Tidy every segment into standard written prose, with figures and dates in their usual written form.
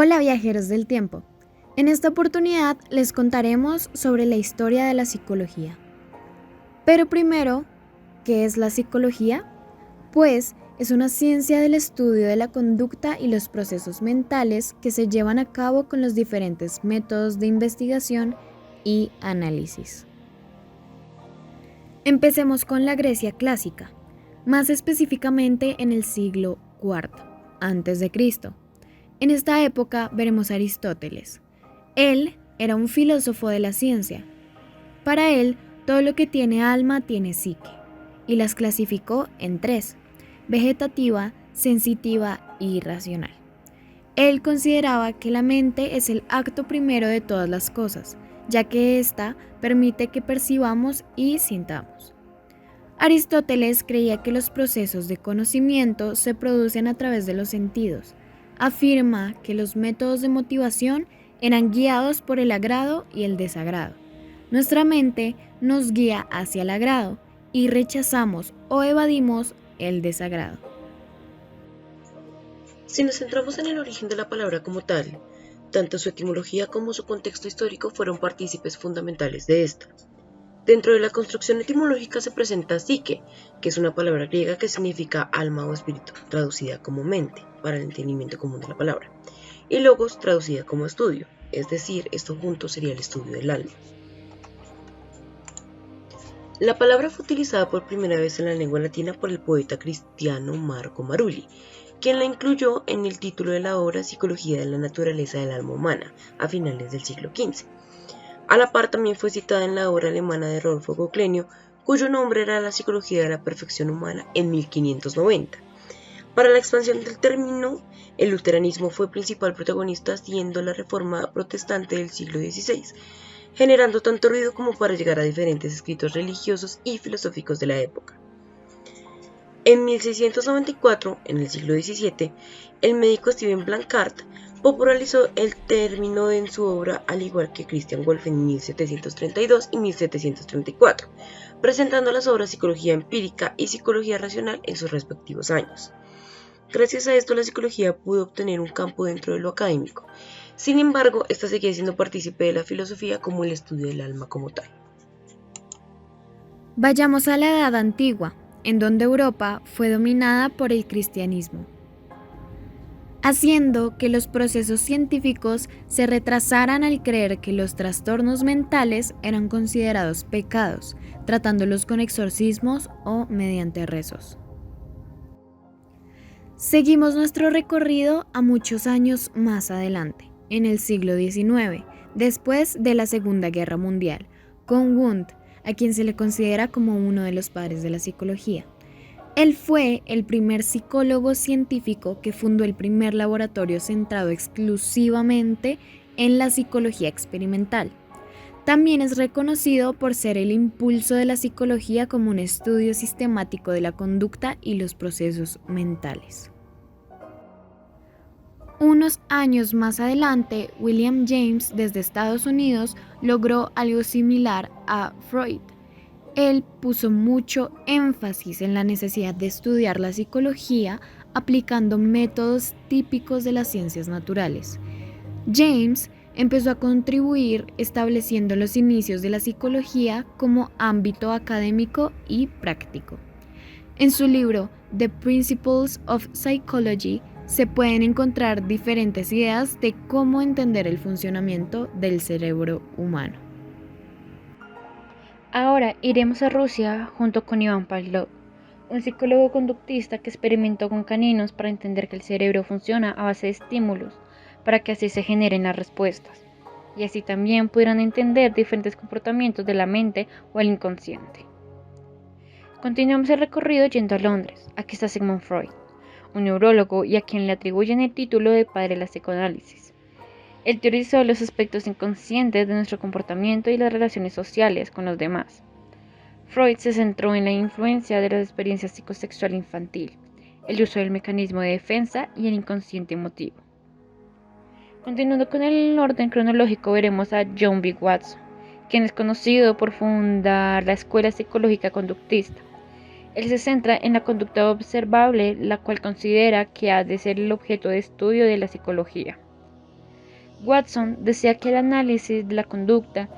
Hola viajeros del tiempo. En esta oportunidad les contaremos sobre la historia de la psicología. Pero primero, ¿qué es la psicología? Pues es una ciencia del estudio de la conducta y los procesos mentales que se llevan a cabo con los diferentes métodos de investigación y análisis. Empecemos con la Grecia clásica, más específicamente en el siglo IV a.C. En esta época veremos a Aristóteles. Él era un filósofo de la ciencia. Para él, todo lo que tiene alma tiene psique, y las clasificó en tres: vegetativa, sensitiva y irracional. Él consideraba que la mente es el acto primero de todas las cosas, ya que ésta permite que percibamos y sintamos. Aristóteles creía que los procesos de conocimiento se producen a través de los sentidos. Afirma que los métodos de motivación eran guiados por el agrado y el desagrado. Nuestra mente nos guía hacia el agrado y rechazamos o evadimos el desagrado. Si nos centramos en el origen de la palabra como tal, tanto su etimología como su contexto histórico fueron partícipes fundamentales de esta. Dentro de la construcción etimológica se presenta psique, que es una palabra griega que significa alma o espíritu, traducida como mente, para el entendimiento común de la palabra, y logos, traducida como estudio, es decir, esto junto sería el estudio del alma. La palabra fue utilizada por primera vez en la lengua latina por el poeta cristiano Marco Marulli, quien la incluyó en el título de la obra Psicología de la naturaleza del alma humana, a finales del siglo XV. A la par también fue citada en la obra alemana de Rodolfo Goclenio, cuyo nombre era La psicología de la perfección humana, en 1590. Para la expansión del término, el luteranismo fue principal protagonista, siendo la reforma protestante del siglo XVI, generando tanto ruido como para llegar a diferentes escritos religiosos y filosóficos de la época. En 1694, en el siglo XVII, el médico Stephen Blanchard popularizó el término en su obra, al igual que Christian Wolff en 1732 y 1734, presentando las obras Psicología Empírica y Psicología Racional en sus respectivos años. Gracias a esto, la psicología pudo obtener un campo dentro de lo académico. Sin embargo, esta seguía siendo partícipe de la filosofía como el estudio del alma como tal. Vayamos a la Edad Antigua, en donde Europa fue dominada por el cristianismo, haciendo que los procesos científicos se retrasaran al creer que los trastornos mentales eran considerados pecados, tratándolos con exorcismos o mediante rezos. Seguimos nuestro recorrido a muchos años más adelante, en el siglo XIX, después de la Segunda Guerra Mundial, con Wundt, a quien se le considera como uno de los padres de la psicología. Él fue el primer psicólogo científico que fundó el primer laboratorio centrado exclusivamente en la psicología experimental. También es reconocido por ser el impulso de la psicología como un estudio sistemático de la conducta y los procesos mentales. Unos años más adelante, William James, desde Estados Unidos, logró algo similar a Freud. Él puso mucho énfasis en la necesidad de estudiar la psicología aplicando métodos típicos de las ciencias naturales. James empezó a contribuir estableciendo los inicios de la psicología como ámbito académico y práctico. En su libro The Principles of Psychology se pueden encontrar diferentes ideas de cómo entender el funcionamiento del cerebro humano. Ahora iremos a Rusia junto con Iván Pavlov, un psicólogo conductista que experimentó con caninos para entender que el cerebro funciona a base de estímulos, para que así se generen las respuestas, y así también pudieran entender diferentes comportamientos de la mente o el inconsciente. Continuamos el recorrido yendo a Londres. Aquí está Sigmund Freud, un neurólogo y a quien le atribuyen el título de padre de la psicoanálisis. Él teorizó los aspectos inconscientes de nuestro comportamiento y las relaciones sociales con los demás. Freud se centró en la influencia de la experiencia psicosexual infantil, el uso del mecanismo de defensa y el inconsciente emotivo. Continuando con el orden cronológico, veremos a John B. Watson, quien es conocido por fundar la Escuela Psicológica Conductista. Él se centra en la conducta observable, la cual considera que ha de ser el objeto de estudio de la psicología. Watson decía que el análisis de la conducta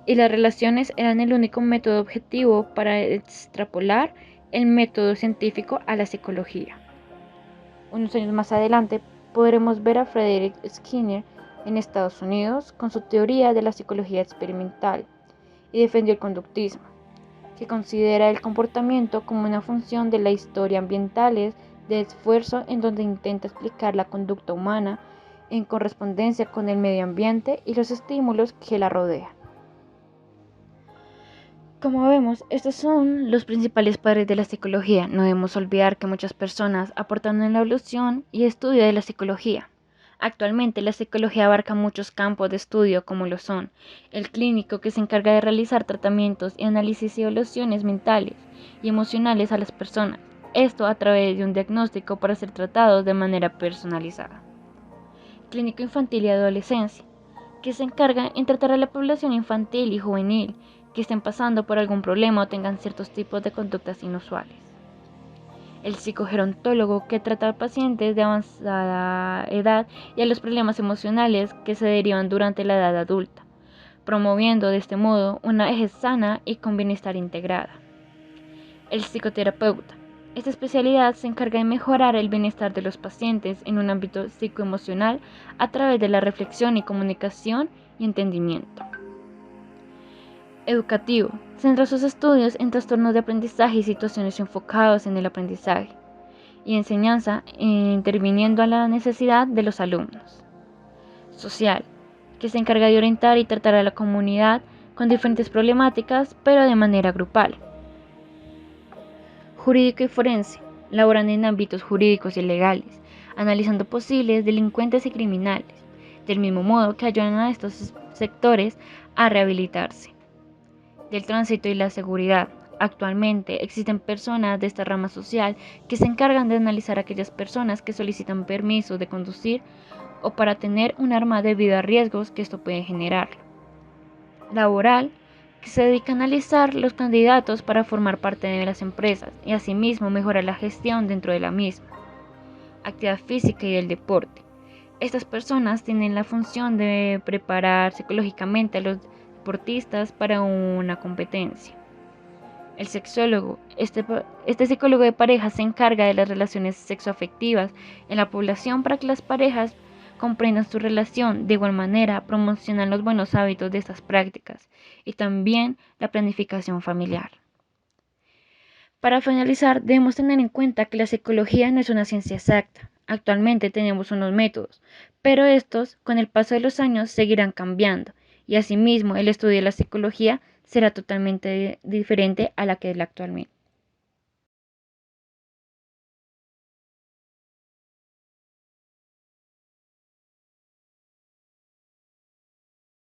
y las relaciones eran el único método objetivo para extrapolar el método científico a la psicología. Unos años más adelante podremos ver a Frederick Skinner en Estados Unidos con su teoría de la psicología experimental y defendió el conductismo, que considera el comportamiento como una función de la historia ambientales de esfuerzo en donde intenta explicar la conducta humana en correspondencia con el medio ambiente y los estímulos que la rodean. Como vemos, estos son los principales padres de la psicología. No debemos olvidar que muchas personas aportaron en la evolución y estudio de la psicología. Actualmente la psicología abarca muchos campos de estudio como lo son el clínico, que se encarga de realizar tratamientos y análisis y evaluaciones mentales y emocionales a las personas, esto a través de un diagnóstico para ser tratados de manera personalizada. Clínico infantil y adolescencia, que se encarga en tratar a la población infantil y juvenil que estén pasando por algún problema o tengan ciertos tipos de conductas inusuales. El psicogerontólogo, que trata a pacientes de avanzada edad y a los problemas emocionales que se derivan durante la edad adulta, promoviendo de este modo una vejez sana y con bienestar integrada. El psicoterapeuta. Esta especialidad se encarga de mejorar el bienestar de los pacientes en un ámbito psicoemocional a través de la reflexión y comunicación y entendimiento. Educativo. Centra sus estudios en trastornos de aprendizaje y situaciones enfocadas en el aprendizaje y enseñanza, interviniendo a la necesidad de los alumnos. Social, que se encarga de orientar y tratar a la comunidad con diferentes problemáticas, pero de manera grupal. Jurídico y forense. Laboran en ámbitos jurídicos y legales, analizando posibles delincuentes y criminales, del mismo modo que ayudan a estos sectores a rehabilitarse. Del tránsito y la seguridad. Actualmente existen personas de esta rama social que se encargan de analizar a aquellas personas que solicitan permiso de conducir o para tener un arma debido a riesgos que esto puede generar. Laboral, que se dedica a analizar los candidatos para formar parte de las empresas y asimismo mejorar la gestión dentro de la misma. Actividad física y el deporte. Estas personas tienen la función de preparar psicológicamente a los deportistas para una competencia. El sexólogo. Este psicólogo de parejas se encarga de las relaciones sexoafectivas en la población para que las parejas comprendan su relación. De igual manera, promocionan los buenos hábitos de estas prácticas y también la planificación familiar. Para finalizar, debemos tener en cuenta que la psicología no es una ciencia exacta. Actualmente tenemos unos métodos, pero estos, con el paso de los años, seguirán cambiando, y asimismo el estudio de la psicología será totalmente diferente a la que es actualmente.